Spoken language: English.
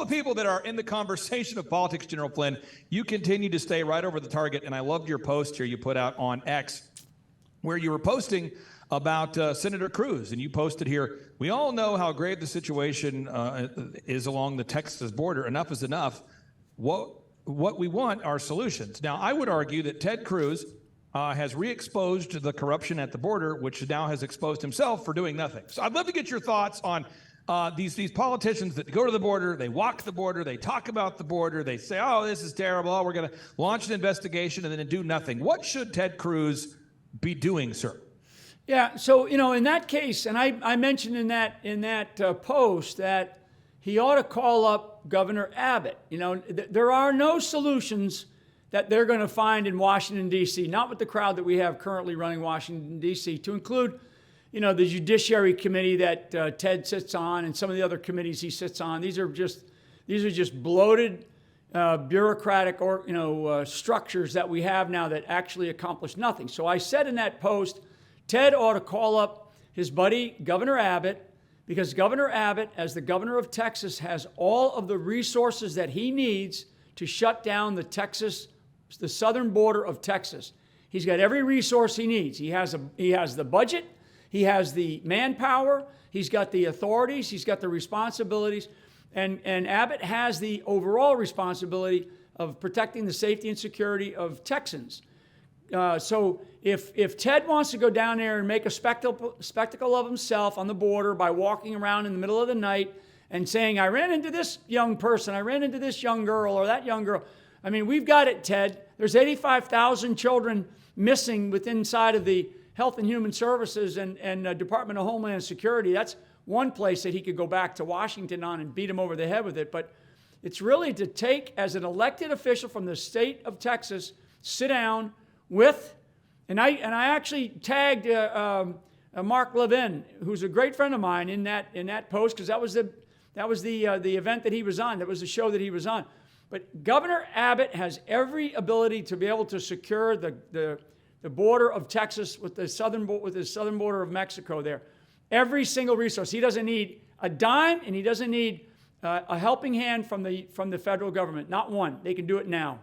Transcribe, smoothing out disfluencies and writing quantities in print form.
the people that are in the conversation of politics, General Flynn, you continue to stay right over the target. And I loved your post here you put out on X, where you were posting about Senator Cruz. And you posted here, we all know how grave the situation is along the Texas border. Enough is enough. What we want are solutions. Now, I would argue that Ted Cruz has re-exposed the corruption at the border, which now has exposed himself for doing nothing. So I'd love to get your thoughts on these politicians that go to the border, they walk the border, they talk about the border, they say, oh, this is terrible, oh, we're going to launch an investigation and then do nothing. What should Ted Cruz be doing, sir? Yeah, so, in that case, and I mentioned in that post that he ought to call up Governor Abbott. There are no solutions that they're going to find in Washington, D.C., not with the crowd that we have currently running Washington, D.C., to include, the Judiciary Committee that Ted sits on and some of the other committees he sits on. These are just bloated bureaucratic structures that we have now that actually accomplish nothing. So I said in that post, Ted ought to call up his buddy, Governor Abbott, because Governor Abbott, as the governor of Texas, has all of the resources that he needs to shut down the southern border of Texas. He's got every resource he needs. He has the budget, he has the manpower, he's got the authorities, he's got the responsibilities, and Abbott has the overall responsibility of protecting the safety and security of Texans. So if Ted wants to go down there and make a spectacle of himself on the border by walking around in the middle of the night and saying, I ran into this young person, I ran into this young girl or that young girl. I mean, we've got it, Ted. There's 85,000 children missing inside of the Health and Human Services and Department of Homeland Security. That's one place that he could go back to Washington on and beat him over the head with it. But it's really to take, as an elected official from the state of Texas, sit down with, and I actually tagged Mark Levin, who's a great friend of mine, in that post, because that was the event that he was on. That was the show that he was on. But Governor Abbott has every ability to be able to secure the border of Texas with the southern border of Mexico there. Every single resource. He doesn't need a dime, and he doesn't need a helping hand from the federal government. Not one. They can do it now.